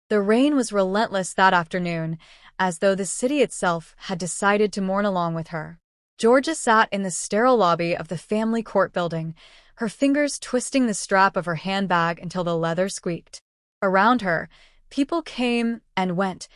The rain was relentless that afternoon, as though the city itself had decided to mourn along with her. Georgia sat in the sterile lobby of the family court building, her fingers twisting the strap of her handbag until the leather squeaked. Around her, people came and went,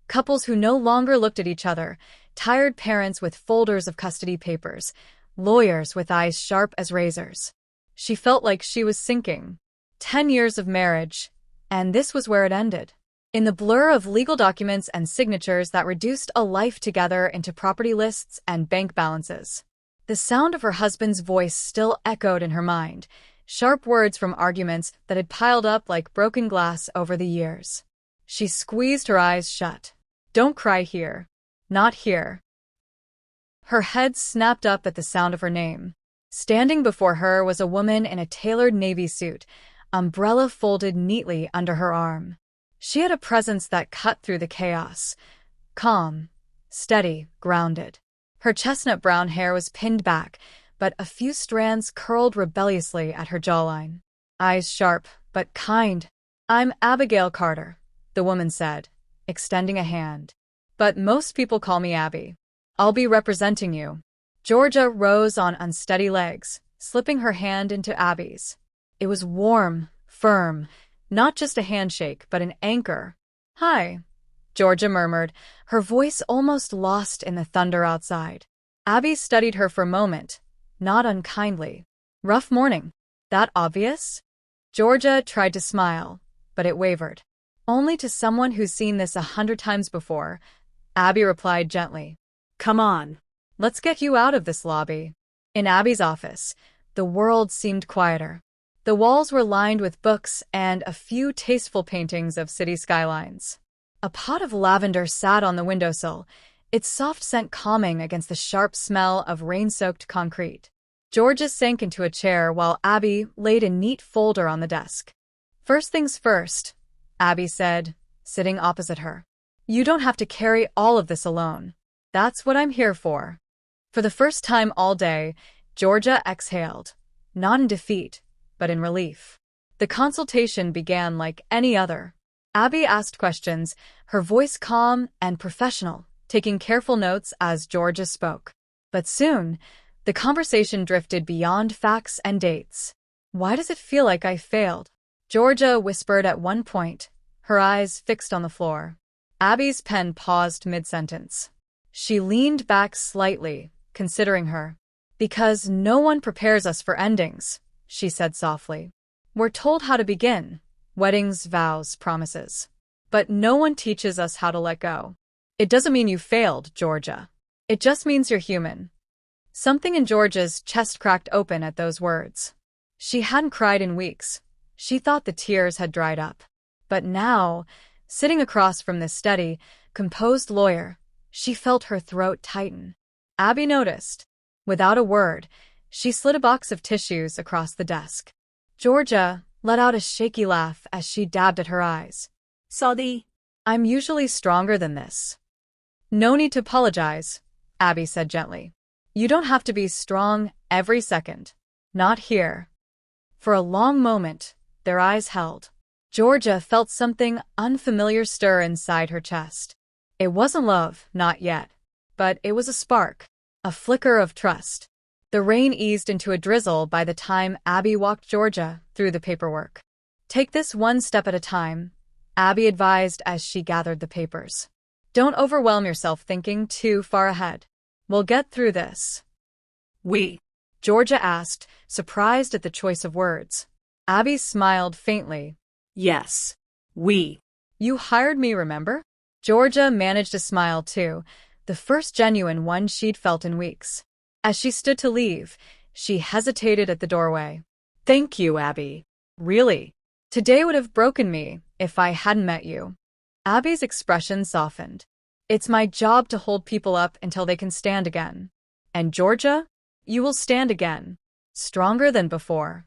couples who no longer looked at each other, tired parents with folders of custody papers, lawyers with eyes sharp as razors. She felt like she was sinking. 10 years of marriage, and this was where it ended. In the blur of legal documents and signatures that reduced a life together into property lists and bank balances. The sound of her husband's voice still echoed in her mind, sharp words from arguments that had piled up like broken glass over the years. She squeezed her eyes shut. Don't cry here. Not here. Her head snapped up at the sound of her name. Standing before her was a woman in a tailored navy suit, umbrella folded neatly under her arm. She had a presence that cut through the chaos. Calm, steady, grounded. Her chestnut brown hair was pinned back, but a few strands curled rebelliously at her jawline. Eyes sharp, but kind. I'm Abigail Carter, the woman said, extending a hand. But most people call me Abby. I'll be representing you. Georgia rose on unsteady legs, slipping her hand into Abby's. It was warm, firm, not just a handshake, but an anchor. Hi, Georgia murmured, her voice almost lost in the thunder outside. Abby studied her for a moment, not unkindly. Rough morning. That obvious? Georgia tried to smile, but it wavered. Only to someone who's seen this 100 times before, Abby replied gently. Come on. Let's get you out of this lobby. In Abby's office, the world seemed quieter. The walls were lined with books and a few tasteful paintings of city skylines. A pot of lavender sat on the windowsill, its soft scent calming against the sharp smell of rain-soaked concrete. Georgia sank into a chair while Abby laid a neat folder on the desk. First things first, Abby said, sitting opposite her. You don't have to carry all of this alone. That's what I'm here for. For the first time all day, Georgia exhaled, not in defeat, but in relief. The consultation began like any other. Abby asked questions, her voice calm and professional, taking careful notes as Georgia spoke. But soon, the conversation drifted beyond facts and dates. Why does it feel like I failed? Georgia whispered at one point, her eyes fixed on the floor. Abby's pen paused mid-sentence. She leaned back slightly, considering her. Because no one prepares us for endings, she said softly. We're told how to begin, weddings, vows, promises. But no one teaches us how to let go. It doesn't mean you failed, Georgia. It just means you're human. Something in Georgia's chest cracked open at those words. She hadn't cried in weeks. She thought the tears had dried up. But now, sitting across from this steady, composed lawyer, she felt her throat tighten. Abby noticed. Without a word, she slid a box of tissues across the desk. Georgia let out a shaky laugh as she dabbed at her eyes. Sorry. I'm usually stronger than this. No need to apologize, Abby said gently. You don't have to be strong every second. Not here. For a long moment, their eyes held. Georgia felt something unfamiliar stir inside her chest. It wasn't love, not yet. But it was a spark, a flicker of trust. The rain eased into a drizzle by the time Abby walked Georgia through the paperwork. Take this one step at a time, Abby advised as she gathered the papers. Don't overwhelm yourself thinking too far ahead. We'll get through this. We? Georgia asked, surprised at the choice of words. Abby smiled faintly. Yes, we. You hired me, remember? Georgia managed a smile too, the first genuine one she'd felt in weeks. As she stood to leave, she hesitated at the doorway. Thank you, Abby. Really. Today would have broken me if I hadn't met you. Abby's expression softened. It's my job to hold people up until they can stand again. And Georgia, you will stand again. Stronger than before.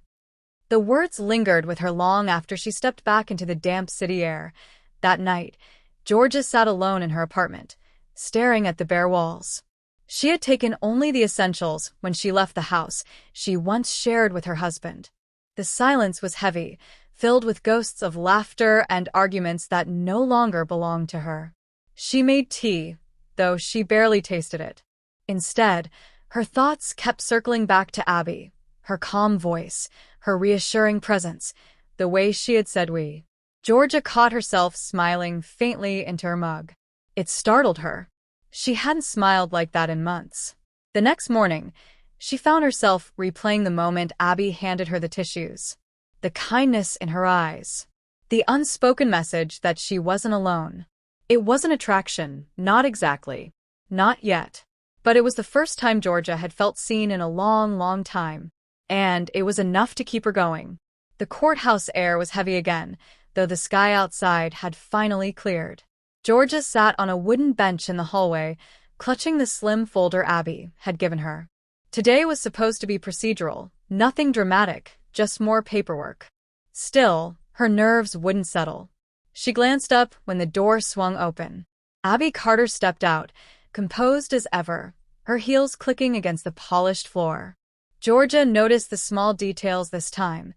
The words lingered with her long after she stepped back into the damp city air. That night, Georgia sat alone in her apartment, staring at the bare walls. She had taken only the essentials when she left the house she once shared with her husband. The silence was heavy, filled with ghosts of laughter and arguments that no longer belonged to her. She made tea, though she barely tasted it. Instead, her thoughts kept circling back to Abby, her calm voice, her reassuring presence, the way she had said we. Georgia caught herself smiling faintly into her mug. It startled her. She hadn't smiled like that in months. The next morning, she found herself replaying the moment Abby handed her the tissues. The kindness in her eyes. The unspoken message that she wasn't alone. It was an attraction, not exactly. Not yet. But it was the first time Georgia had felt seen in a long, long time. And it was enough to keep her going. The courthouse air was heavy again, though the sky outside had finally cleared. Georgia sat on a wooden bench in the hallway, clutching the slim folder Abby had given her. Today was supposed to be procedural, nothing dramatic, just more paperwork. Still, her nerves wouldn't settle. She glanced up when the door swung open. Abby Carter stepped out, composed as ever, her heels clicking against the polished floor. Georgia noticed the small details this time,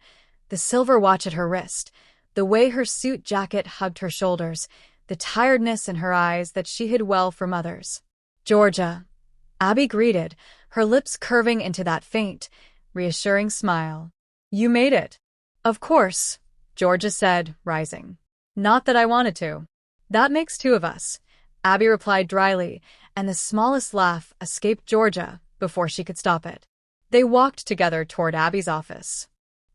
the silver watch at her wrist, the way her suit jacket hugged her shoulders, the tiredness in her eyes that she hid well from others. "Georgia," Abby greeted, her lips curving into that faint, reassuring smile. "You made it." "Of course," Georgia said, rising. "Not that I wanted to." "That makes two of us," Abby replied dryly, and the smallest laugh escaped Georgia before she could stop it. They walked together toward Abby's office.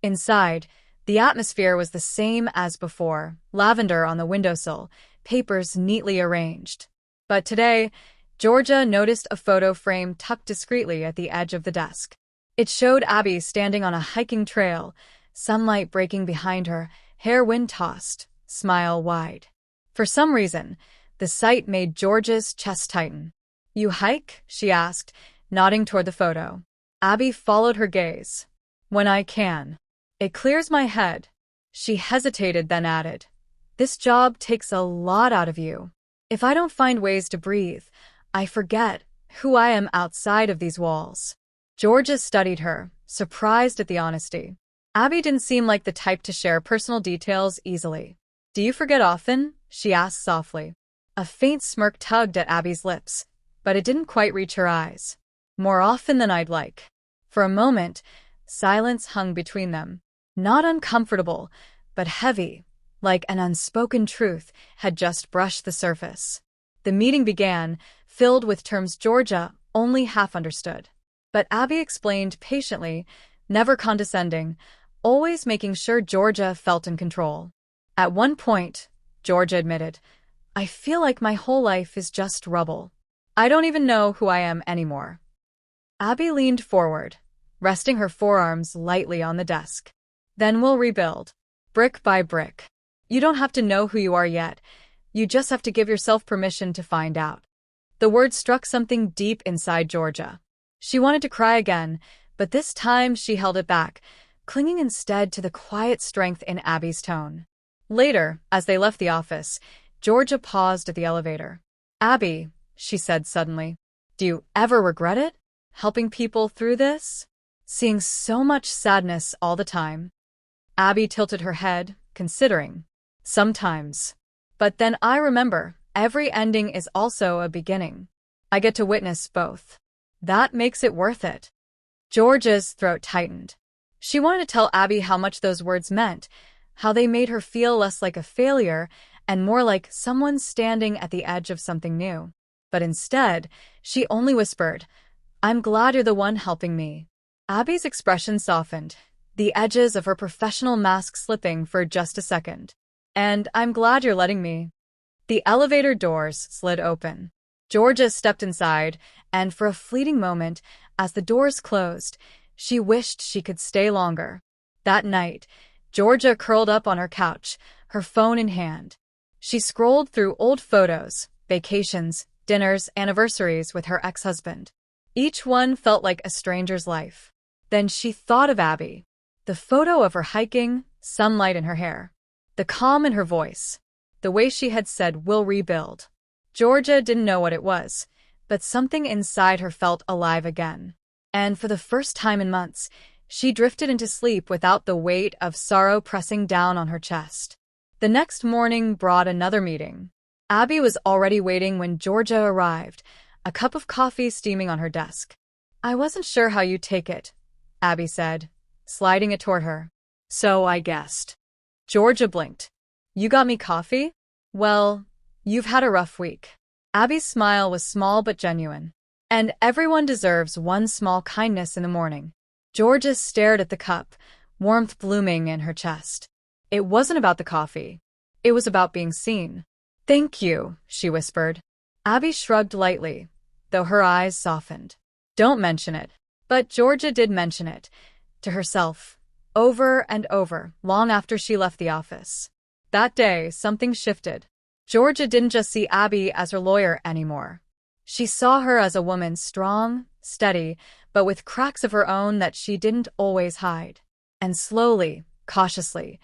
Inside, the atmosphere was the same as before, lavender on the windowsill, papers neatly arranged. But today, Georgia noticed a photo frame tucked discreetly at the edge of the desk. It showed Abby standing on a hiking trail, sunlight breaking behind her, hair wind-tossed, smile wide. For some reason, the sight made Georgia's chest tighten. "You hike?" she asked, nodding toward the photo. Abby followed her gaze. "When I can. It clears my head." She hesitated, then added, "This job takes a lot out of you. If I don't find ways to breathe, I forget who I am outside of these walls." Georgia studied her, surprised at the honesty. Abby didn't seem like the type to share personal details easily. "Do you forget often?" she asked softly. A faint smirk tugged at Abby's lips, but it didn't quite reach her eyes. "More often than I'd like." For a moment, silence hung between them. Not uncomfortable, but heavy, like an unspoken truth had just brushed the surface. The meeting began, filled with terms Georgia only half understood. But Abby explained patiently, never condescending, always making sure Georgia felt in control. At one point, Georgia admitted, "I feel like my whole life is just rubble. I don't even know who I am anymore." Abby leaned forward, resting her forearms lightly on the desk. "Then we'll rebuild, brick by brick. You don't have to know who you are yet. You just have to give yourself permission to find out." The word struck something deep inside Georgia. She wanted to cry again, but this time she held it back, clinging instead to the quiet strength in Abby's tone. Later, as they left the office, Georgia paused at the elevator. "Abby," she said suddenly, "do you ever regret it? Helping people through this? Seeing so much sadness all the time?" Abby tilted her head, considering. "Sometimes. But then I remember, every ending is also a beginning. I get to witness both. That makes it worth it." Georgia's throat tightened. She wanted to tell Abby how much those words meant, how they made her feel less like a failure and more like someone standing at the edge of something new. But instead, she only whispered, "I'm glad you're the one helping me." Abby's expression softened, the edges of her professional mask slipping for just a second. "And I'm glad you're letting me." The elevator doors slid open. Georgia stepped inside, and for a fleeting moment, as the doors closed, she wished she could stay longer. That night, Georgia curled up on her couch, her phone in hand. She scrolled through old photos, vacations, dinners, anniversaries with her ex-husband. Each one felt like a stranger's life. Then she thought of Abby. The photo of her hiking, sunlight in her hair. The calm in her voice. The way she had said, "We'll rebuild." Georgia didn't know what it was, but something inside her felt alive again. And for the first time in months, She drifted into sleep without the weight of sorrow pressing down on her chest. The next morning brought another meeting. Abby was already waiting when Georgia arrived, a cup of coffee steaming on her desk. "I wasn't sure how you'd take it," Abby said, sliding it toward her. "So I guessed." Georgia blinked. "You got me coffee? Well, you've had a rough week." Abby's smile was small but genuine. "And everyone deserves one small kindness in the morning." Georgia stared at the cup, warmth blooming in her chest. It wasn't about the coffee. It was about being seen. "Thank you," she whispered. Abby shrugged lightly, though her eyes softened. "Don't mention it." But Georgia did mention it, to herself, over and over, long after she left the office. That day, something shifted. Georgia didn't just see Abby as her lawyer anymore. She saw her as a woman strong, steady, but with cracks of her own that she didn't always hide. And slowly, cautiously,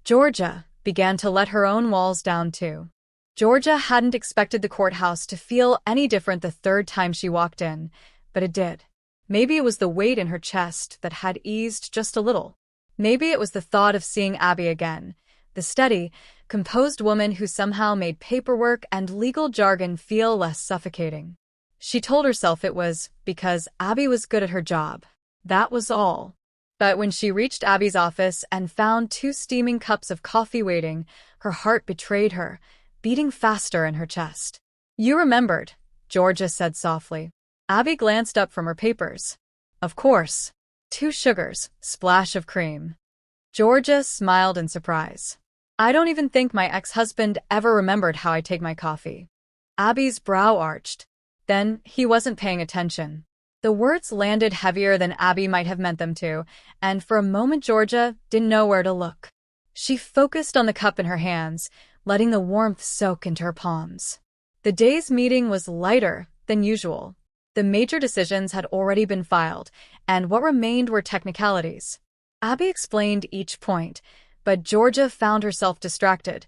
Georgia began to let her own walls down too. Georgia hadn't expected the courthouse to feel any different the third time she walked in, but it did. Maybe it was the weight in her chest that had eased just a little. Maybe it was the thought of seeing Abby again, the steady, composed woman who somehow made paperwork and legal jargon feel less suffocating. She told herself it was because Abby was good at her job. That was all. But when she reached Abby's office and found 2 steaming cups of coffee waiting, her heart betrayed her, beating faster in her chest. "You remembered," Georgia said softly. Abby glanced up from her papers. "Of course. 2 sugars, splash of cream." Georgia smiled in surprise. "I don't even think my ex-husband ever remembered how I take my coffee." Abby's brow arched. Then he wasn't paying attention. The words landed heavier than Abby might have meant them to, and for a moment Georgia didn't know where to look. She focused on the cup in her hands, letting the warmth soak into her palms. The day's meeting was lighter than usual. The major decisions had already been filed, and what remained were technicalities. Abby explained each point, but Georgia found herself distracted,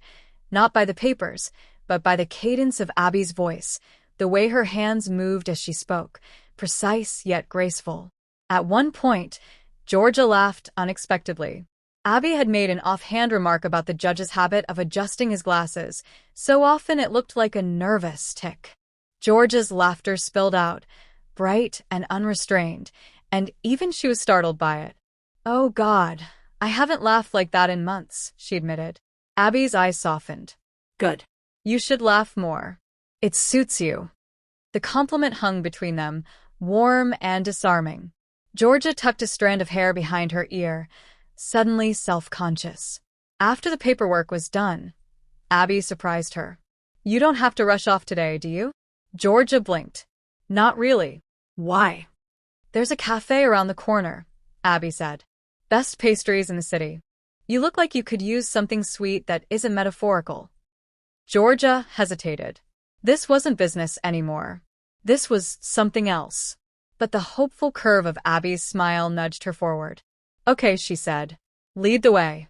not by the papers, but by the cadence of Abby's voice, the way her hands moved as she spoke, precise yet graceful. At one point, Georgia laughed unexpectedly. Abby had made an offhand remark about the judge's habit of adjusting his glasses, so often it looked like a nervous tic. Georgia's laughter spilled out, bright and unrestrained, and even she was startled by it. "Oh God, I haven't laughed like that in months," she admitted. Abby's eyes softened. "Good. You should laugh more. It suits you." The compliment hung between them, warm and disarming. Georgia tucked a strand of hair behind her ear, suddenly self-conscious. After the paperwork was done, Abby surprised her. "You don't have to rush off today, do you?" Georgia blinked. "Not really." "Why?" "There's a cafe around the corner," Abby said. "Best pastries in the city. You look like you could use something sweet that isn't metaphorical." Georgia hesitated. This wasn't business anymore. This was something else. But the hopeful curve of Abby's smile nudged her forward. "Okay," she said. "Lead the way."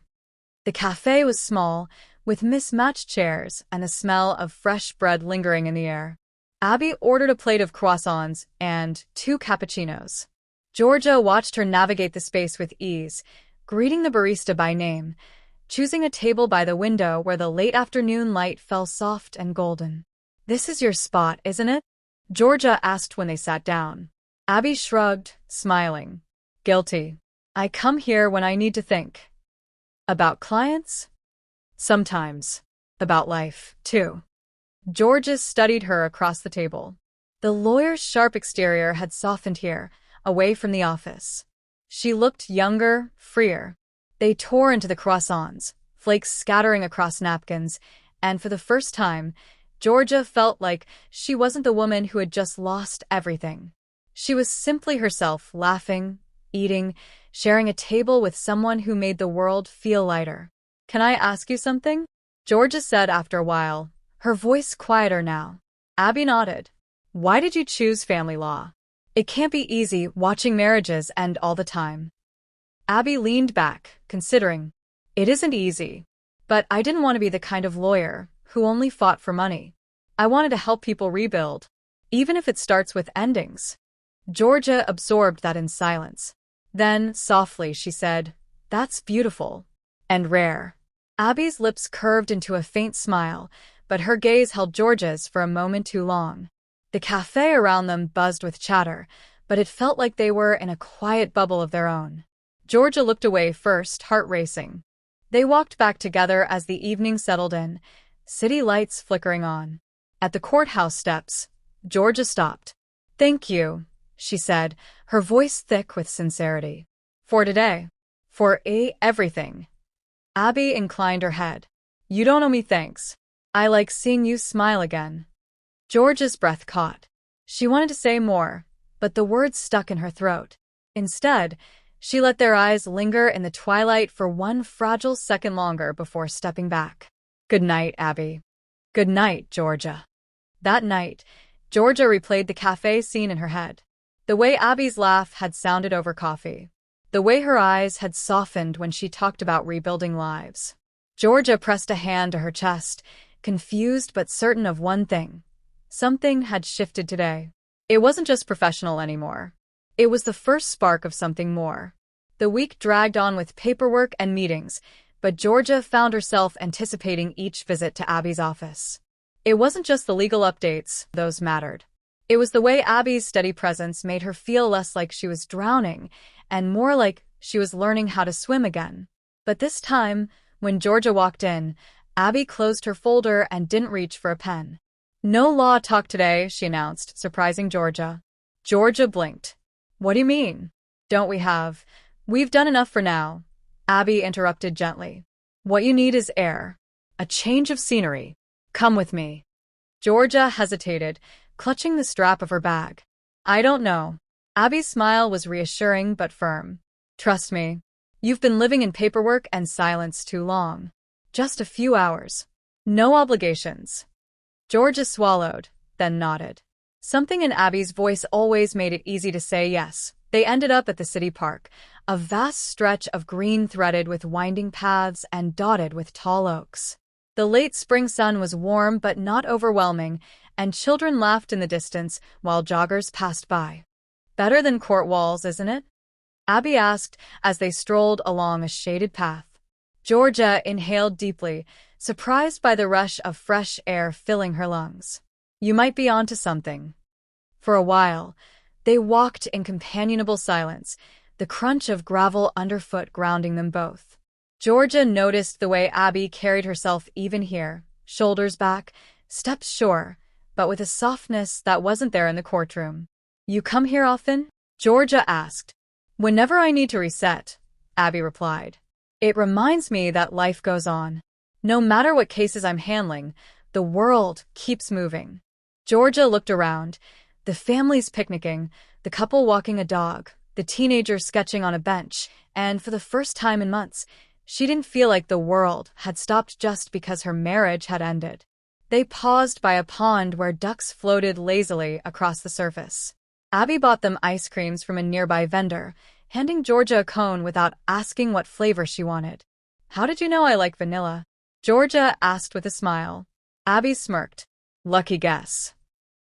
The cafe was small, with mismatched chairs and the smell of fresh bread lingering in the air. Abby ordered a plate of croissants and 2 cappuccinos. Georgia watched her navigate the space with ease, greeting the barista by name, choosing a table by the window where the late afternoon light fell soft and golden. "This is your spot, isn't it?" Georgia asked when they sat down. Abby shrugged, smiling. "Guilty. I come here when I need to think. About clients? Sometimes. About life, too." Georgia studied her across the table. The lawyer's sharp exterior had softened here, away from the office. She looked younger, freer. They tore into the croissants, flakes scattering across napkins, and for the first time, Georgia felt like she wasn't the woman who had just lost everything. She was simply herself, laughing, eating, sharing a table with someone who made the world feel lighter. "Can I ask you something?" Georgia said after a while, her voice quieter now. Abby nodded. "Why did you choose family law? It can't be easy watching marriages end all the time." Abby leaned back, considering. "It isn't easy. But I didn't want to be the kind of lawyer who only fought for money. I wanted to help people rebuild, even if it starts with endings." Georgia absorbed that in silence. Then, softly, she said, "That's beautiful. And rare." Abby's lips curved into a faint smile, but her gaze held Georgia's for a moment too long. The cafe around them buzzed with chatter, but it felt like they were in a quiet bubble of their own. Georgia looked away first, heart racing. They walked back together as the evening settled in, city lights flickering on. At the courthouse steps, Georgia stopped. "Thank you," she said, her voice thick with sincerity. "For today. For everything." Abby inclined her head. "You don't owe me thanks. I like seeing you smile again." Georgia's breath caught. She wanted to say more, but the words stuck in her throat. Instead, she let their eyes linger in the twilight for one fragile second longer before stepping back. "Good night, Abby." "Good night, Georgia." That night, Georgia replayed the cafe scene in her head. The way Abby's laugh had sounded over coffee. The way her eyes had softened when she talked about rebuilding lives. Georgia pressed a hand to her chest, confused but certain of one thing. Something had shifted today. It wasn't just professional anymore. It was the first spark of something more. The week dragged on with paperwork and meetings, but Georgia found herself anticipating each visit to Abby's office. It wasn't just the legal updates, those mattered. It was the way Abby's steady presence made her feel less like she was drowning and more like she was learning how to swim again. But this time, when Georgia walked in, Abby closed her folder and didn't reach for a pen. "No law talk today," she announced, surprising Georgia. Georgia blinked. "What do you mean? Don't we have? We've done enough for now," Abby interrupted gently. "What you need is air. A change of scenery. Come with me." Georgia hesitated, clutching the strap of her bag. "I don't know." Abby's smile was reassuring but firm. "Trust me. You've been living in paperwork and silence too long. Just a few hours. No obligations." Georgia swallowed, then nodded. Something in Abby's voice always made it easy to say yes. They ended up at the city park, a vast stretch of green threaded with winding paths and dotted with tall oaks. The late spring sun was warm but not overwhelming, and children laughed in the distance while joggers passed by. "Better than court walls, isn't it?" Abby asked as they strolled along a shaded path. Georgia inhaled deeply, surprised by the rush of fresh air filling her lungs. "You might be onto something." For a while, they walked in companionable silence, the crunch of gravel underfoot grounding them both. Georgia noticed the way Abby carried herself even here, shoulders back, steps sure, but with a softness that wasn't there in the courtroom. "You come here often?" Georgia asked. "Whenever I need to reset," Abby replied. "It reminds me that life goes on. No matter what cases I'm handling, the world keeps moving." Georgia looked around. The families picnicking, the couple walking a dog, the teenager sketching on a bench, and for the first time in months, she didn't feel like the world had stopped just because her marriage had ended. They paused by a pond where ducks floated lazily across the surface. Abby bought them ice creams from a nearby vendor, handing Georgia a cone without asking what flavor she wanted. "How did you know I like vanilla?" Georgia asked with a smile. Abby smirked. "Lucky guess."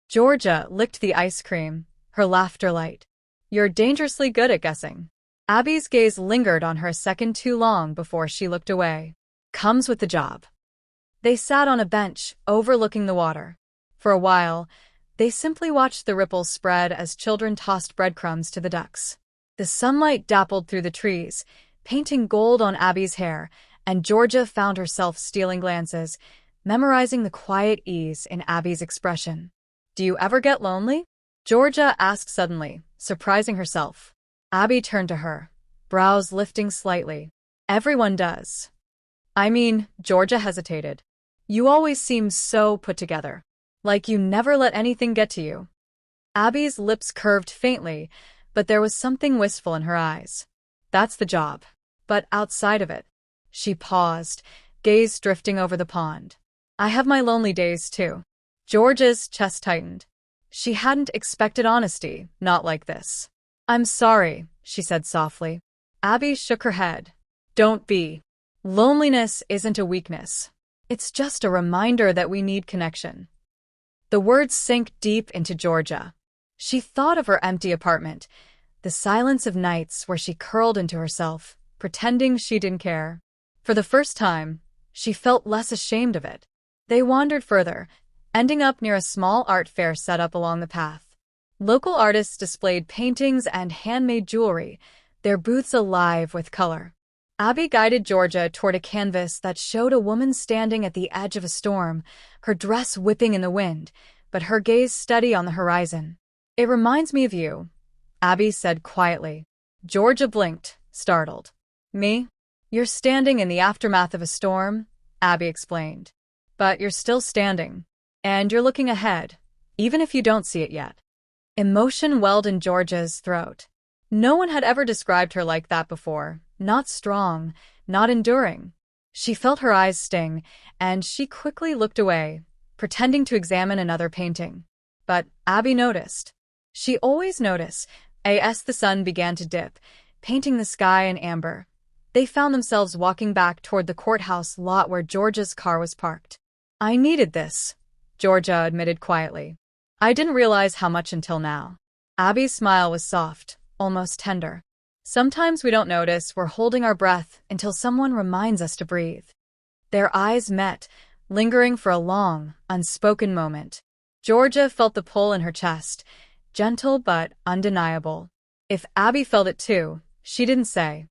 Georgia licked the ice cream, her laughter light. "You're dangerously good at guessing." Abby's gaze lingered on her a second too long before she looked away. "Comes with the job." They sat on a bench, overlooking the water. For a while, they simply watched the ripples spread as children tossed breadcrumbs to the ducks. The sunlight dappled through the trees, painting gold on Abby's hair, and Georgia found herself stealing glances, memorizing the quiet ease in Abby's expression. "Do you ever get lonely?" Georgia asked suddenly, surprising herself. Abby turned to her, brows lifting slightly. "Everyone does." "I mean," Georgia hesitated. "You always seem so put together. Like you never let anything get to you." Abby's lips curved faintly, but there was something wistful in her eyes. "That's the job. But outside of it." She paused, gaze drifting over the pond. "I have my lonely days, too." Georgia's chest tightened. She hadn't expected honesty, not like this. "I'm sorry," she said softly. Abby shook her head. "Don't be. Loneliness isn't a weakness. It's just a reminder that we need connection." The words sank deep into Georgia. She thought of her empty apartment, the silence of nights where she curled into herself, pretending she didn't care. For the first time, she felt less ashamed of it. They wandered further, ending up near a small art fair set up along the path. Local artists displayed paintings and handmade jewelry, their booths alive with color. Abby guided Georgia toward a canvas that showed a woman standing at the edge of a storm, her dress whipping in the wind, but her gaze steady on the horizon. "It reminds me of you," Abby said quietly. Georgia blinked, startled. "Me? You're standing in the aftermath of a storm," Abby explained. "But you're still standing. And you're looking ahead, even if you don't see it yet." Emotion welled in Georgia's throat. No one had ever described her like that before. Not strong, not enduring. She felt her eyes sting, and she quickly looked away, pretending to examine another painting. But Abby noticed. She always noticed, as the sun began to dip, painting the sky in amber. They found themselves walking back toward the courthouse lot where Georgia's car was parked. "I needed this," Georgia admitted quietly. "I didn't realize how much until now." Abby's smile was soft, almost tender. Sometimes we don't notice we're holding our breath until someone reminds us to breathe. Their eyes met, lingering for a long, unspoken moment. Georgia felt the pull in her chest, gentle but undeniable. If Abby felt it too, she didn't say.